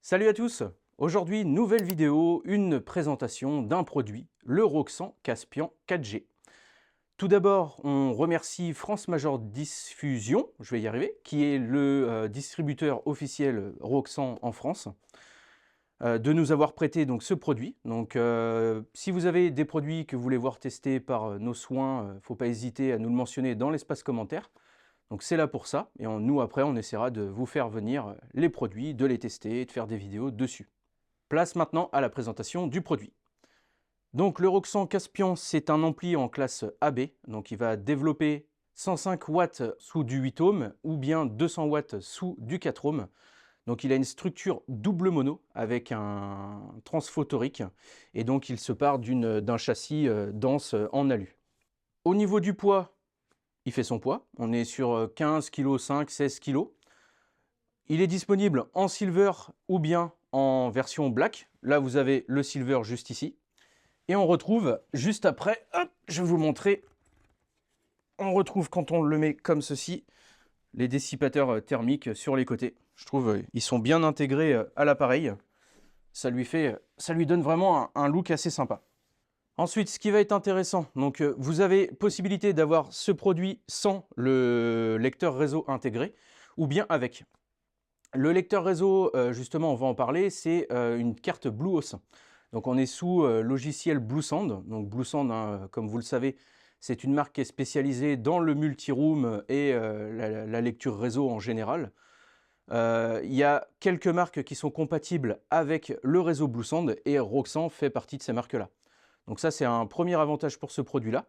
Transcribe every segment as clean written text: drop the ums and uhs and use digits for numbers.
Salut à tous! Aujourd'hui, nouvelle vidéo, une présentation d'un produit, le Roxan Caspian 4G. Tout d'abord, on remercie France Major Diffusion, je vais y arriver, qui est le distributeur officiel Roxan en France, de nous avoir prêté donc ce produit. Donc, si vous avez des produits que vous voulez voir testés par nos soins, faut pas hésiter à nous le mentionner dans l'espace commentaire. Donc c'est là pour ça, et nous après on essaiera de vous faire venir les produits, de les tester et de faire des vidéos dessus. Place maintenant à la présentation du produit. Donc le Roxan Caspian, c'est un ampli en classe AB, donc il va développer 105 watts sous du 8 ohms ou bien 200 watts sous du 4 ohms. Donc il a une structure double mono avec un transphotonique et donc il se part d'un châssis dense en alu. Au niveau du poids, il fait son poids, on est sur 15 kg, 5, 16 kg. Il est disponible en silver ou bien en version black. Là, vous avez le silver juste ici. Et on retrouve juste après, hop, je vais vous montrer, on retrouve quand on le met comme ceci, les dissipateurs thermiques sur les côtés. Je trouve ils sont bien intégrés à l'appareil. Ça lui donne vraiment un look assez sympa. Ensuite, ce qui va être intéressant, donc vous avez possibilité d'avoir ce produit sans le lecteur réseau intégré ou bien avec. Le lecteur réseau, justement, on va en parler, c'est une carte Bluehost. Donc on est sous logiciel Bluesand. Donc Bluesand, hein, comme vous le savez, c'est une marque qui est spécialisée dans le multi-room et la lecture réseau en général. Il y a quelques marques qui sont compatibles avec le réseau Bluesand et Roxan fait partie de ces marques-là. Donc ça, c'est un premier avantage pour ce produit-là.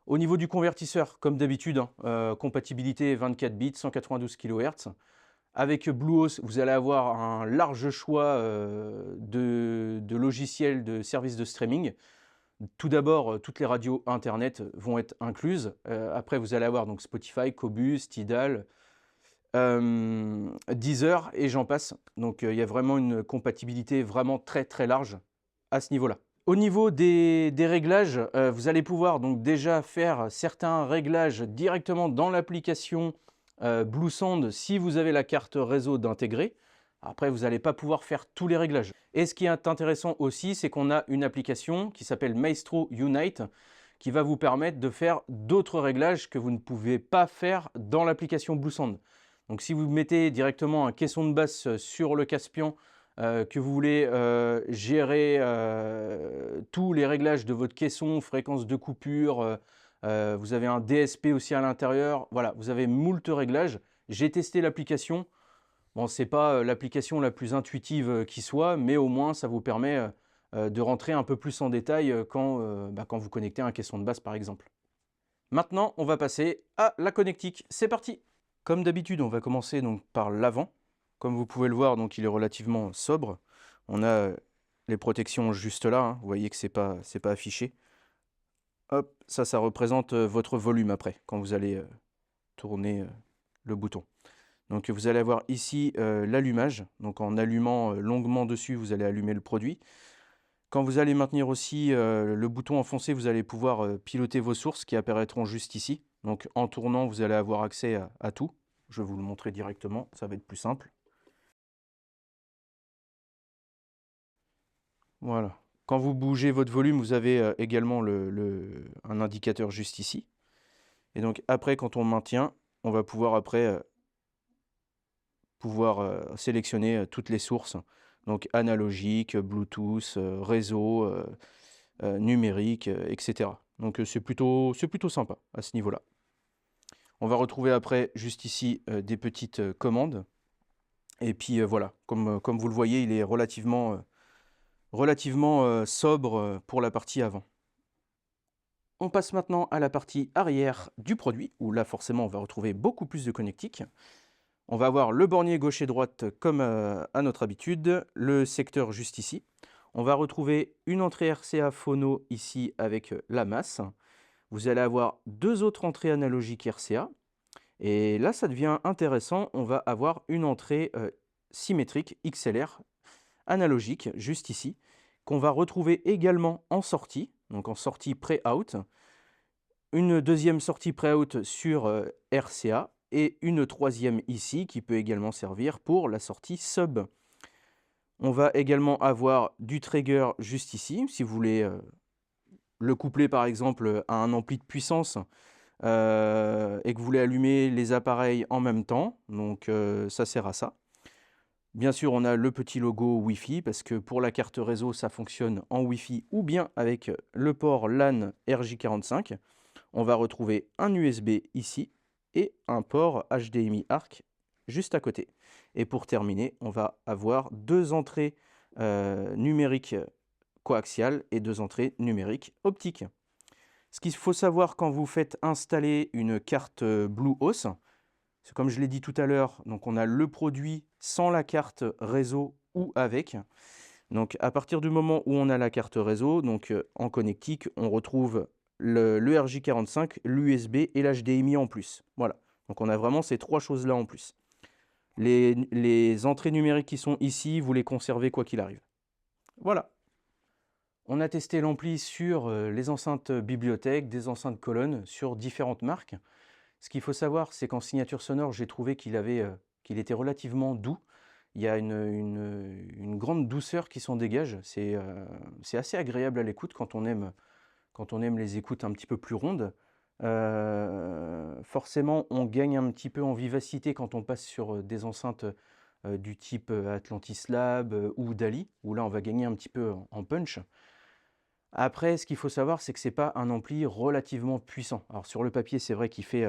Au niveau du convertisseur, comme d'habitude, hein, compatibilité 24 bits, 192 kHz. Avec Bluehost, vous allez avoir un large choix de logiciels de services de streaming. Tout d'abord, toutes les radios internet vont être incluses. Après, vous allez avoir donc Spotify, Qobuz, Tidal, Deezer et j'en passe. Donc, il y a vraiment une compatibilité vraiment très très large à ce niveau-là. Au niveau des réglages, vous allez pouvoir donc déjà faire certains réglages directement dans l'application Bluesand si vous avez la carte réseau d'intégrer. Après, vous n'allez pas pouvoir faire tous les réglages. Et ce qui est intéressant aussi, c'est qu'on a une application qui s'appelle Maestro Unite qui va vous permettre de faire d'autres réglages que vous ne pouvez pas faire dans l'application Bluesand. Donc si vous mettez directement un caisson de basse sur le Caspian, que vous voulez gérer tous les réglages de votre caisson, fréquence de coupure, vous avez un DSP aussi à l'intérieur, voilà, vous avez moult réglages. J'ai testé l'application, bon, c'est pas l'application la plus intuitive qui soit, mais au moins ça vous permet de rentrer un peu plus en détail quand vous connectez un caisson de basse par exemple. Maintenant, on va passer à la connectique, c'est parti! Comme d'habitude, on va commencer donc par l'avant. Comme vous pouvez le voir, donc il est relativement sobre. On a les protections juste là, hein. Vous voyez que c'est pas affiché. Hop, ça représente votre volume après, quand vous allez tourner le bouton. Donc vous allez avoir ici l'allumage. Donc en allumant longuement dessus, vous allez allumer le produit. Quand vous allez maintenir aussi le bouton enfoncé, vous allez pouvoir piloter vos sources qui apparaîtront juste ici. Donc en tournant, vous allez avoir accès à tout. Je vais vous le montrer directement, ça va être plus simple. Voilà. Quand vous bougez votre volume, vous avez également un indicateur juste ici. Et donc après, quand on maintient, on va pouvoir après sélectionner toutes les sources. Donc analogique, Bluetooth, réseau, numérique, etc. Donc c'est plutôt sympa à ce niveau-là. On va retrouver après, juste ici, des petites commandes. Et puis voilà, comme vous le voyez, il est relativement sobre pour la partie avant. On passe maintenant à la partie arrière du produit, où là forcément on va retrouver beaucoup plus de connectiques. On va avoir le bornier gauche et droite comme à notre habitude, le secteur juste ici. On va retrouver une entrée RCA phono ici avec la masse. Vous allez avoir deux autres entrées analogiques RCA. Et là, ça devient intéressant. On va avoir une entrée symétrique XLR analogique juste ici, qu'on va retrouver également en sortie, donc en sortie pré-out. Une deuxième sortie pré-out sur RCA et une troisième ici qui peut également servir pour la sortie sub. On va également avoir du trigger juste ici, si vous voulez le coupler par exemple à un ampli de puissance et que vous voulez allumer les appareils en même temps, donc ça sert à ça. Bien sûr, on a le petit logo Wi-Fi parce que pour la carte réseau, ça fonctionne en Wi-Fi ou bien avec le port LAN RJ45. On va retrouver un USB ici et un port HDMI ARC juste à côté. Et pour terminer, on va avoir deux entrées numériques coaxiales et deux entrées numériques optiques. Ce qu'il faut savoir quand vous faites installer une carte Bluehost, c'est comme je l'ai dit tout à l'heure, donc on a le produit sans la carte réseau ou avec. Donc à partir du moment où on a la carte réseau, donc en connectique, on retrouve le RJ45, l'USB et l'HDMI en plus. Voilà, donc on a vraiment ces trois choses-là en plus. Les entrées numériques qui sont ici, vous les conservez quoi qu'il arrive. Voilà. On a testé l'ampli sur les enceintes bibliothèques, des enceintes colonnes, sur différentes marques. Ce qu'il faut savoir, c'est qu'en signature sonore, j'ai trouvé qu'il était relativement doux. Il y a une grande douceur qui s'en dégage. C'est assez agréable à l'écoute quand on aime les écoutes un petit peu plus rondes. Forcément, on gagne un petit peu en vivacité quand on passe sur des enceintes du type Atlantis Lab ou Dali, où là, on va gagner un petit peu en punch. Après, ce qu'il faut savoir, c'est que ce n'est pas un ampli relativement puissant. Alors sur le papier, c'est vrai qu'il fait...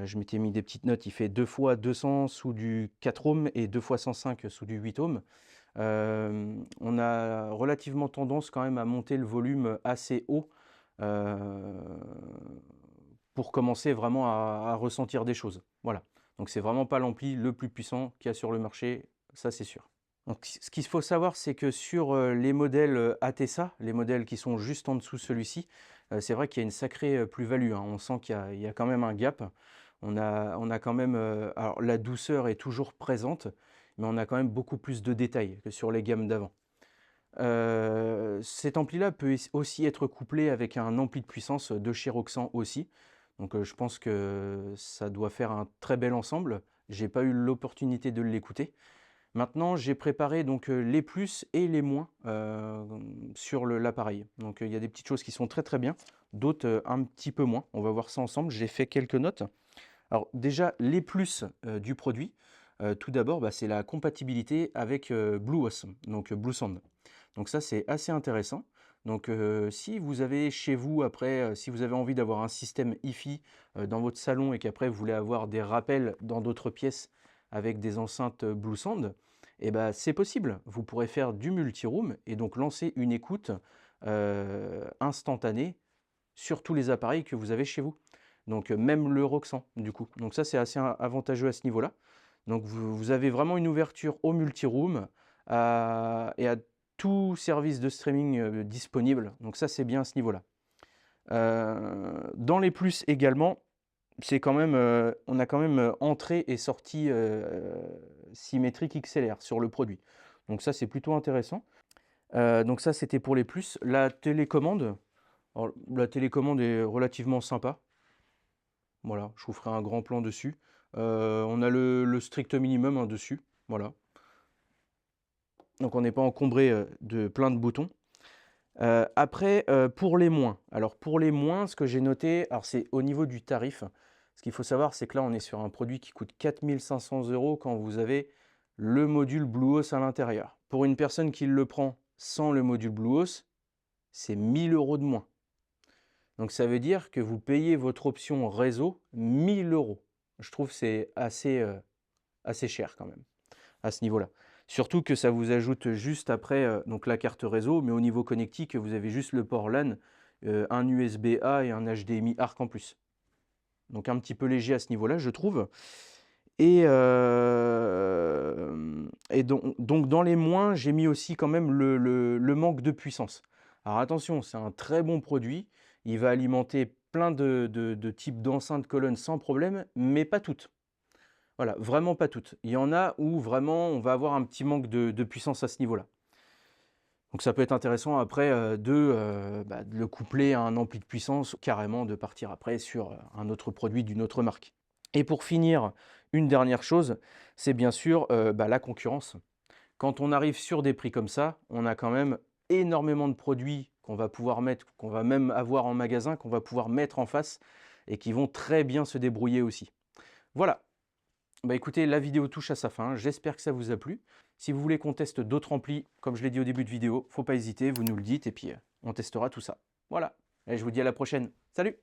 je m'étais mis des petites notes, il fait 2 fois 200 sous du 4 ohms et 2 fois 105 sous du 8 ohms. On a relativement tendance quand même à monter le volume assez haut pour commencer vraiment à ressentir des choses. Voilà. Donc c'est vraiment pas l'ampli le plus puissant qu'il y a sur le marché, ça c'est sûr. Donc, ce qu'il faut savoir, c'est que sur les modèles Atessa, les modèles qui sont juste en dessous de celui-ci, c'est vrai qu'il y a une sacrée plus-value, hein. On sent qu'il y a quand même un gap. On a quand même, alors la douceur est toujours présente, mais on a quand même beaucoup plus de détails que sur les gammes d'avant. Cet ampli-là peut aussi être couplé avec un ampli de puissance de chez Roxan aussi. Donc je pense que ça doit faire un très bel ensemble. J'ai pas eu l'opportunité de l'écouter. Maintenant, j'ai préparé donc les plus et les moins sur l'appareil. Donc il y a des petites choses qui sont très très bien, d'autres un petit peu moins. On va voir ça ensemble. J'ai fait quelques notes. Alors déjà, les plus du produit, tout d'abord, bah, c'est la compatibilité avec Bluehost, donc Bluesound. Donc ça, c'est assez intéressant. Donc si vous avez chez vous, après, si vous avez envie d'avoir un système hi-fi dans votre salon et qu'après vous voulez avoir des rappels dans d'autres pièces avec des enceintes Bluesound, eh ben, c'est possible. Vous pourrez faire du multi-room et donc lancer une écoute instantanée sur tous les appareils que vous avez chez vous. Donc même le Roxan du coup. Donc ça c'est assez avantageux à ce niveau-là. Donc vous avez vraiment une ouverture au multi-room et à tout service de streaming disponible. Donc ça c'est bien à ce niveau-là. Dans les plus également, c'est quand même, on a quand même entrée et sortie symétrique XLR sur le produit. Donc ça c'est plutôt intéressant. Donc ça c'était pour les plus. La télécommande, alors, la télécommande est relativement sympa. Voilà, je vous ferai un grand plan dessus. On a le strict minimum hein, dessus. Voilà. Donc on n'est pas encombré de plein de boutons. Après, pour les moins. Alors pour les moins, ce que j'ai noté, alors c'est au niveau du tarif. Ce qu'il faut savoir, c'est que là, on est sur un produit qui coûte 4 500 € quand vous avez le module Bluehost à l'intérieur. Pour une personne qui le prend sans le module Bluehost, c'est 1 000 € de moins. Donc ça veut dire que vous payez votre option réseau 1 000 €. Je trouve que c'est assez cher quand même à ce niveau-là. Surtout que ça vous ajoute juste après donc la carte réseau, mais au niveau connectique, vous avez juste le port LAN, un USB-A et un HDMI ARC en plus. Donc un petit peu léger à ce niveau-là, je trouve. Et donc dans les moins, j'ai mis aussi quand même le manque de puissance. Alors attention, c'est un très bon produit. Il va alimenter plein de types d'enceintes colonnes sans problème, mais pas toutes. Voilà, vraiment pas toutes. Il y en a où vraiment on va avoir un petit manque de puissance à ce niveau-là. Donc ça peut être intéressant après de le coupler à un ampli de puissance, carrément de partir après sur un autre produit d'une autre marque. Et pour finir, une dernière chose, c'est bien sûr la concurrence. Quand on arrive sur des prix comme ça, on a quand même énormément de produits qu'on va pouvoir mettre, qu'on va même avoir en magasin, qu'on va pouvoir mettre en face et qui vont très bien se débrouiller aussi. Voilà. Bah écoutez, la vidéo touche à sa fin, j'espère que ça vous a plu. Si vous voulez qu'on teste d'autres amplis, comme je l'ai dit au début de vidéo, faut pas hésiter, vous nous le dites et puis on testera tout ça. Voilà, et je vous dis à la prochaine. Salut!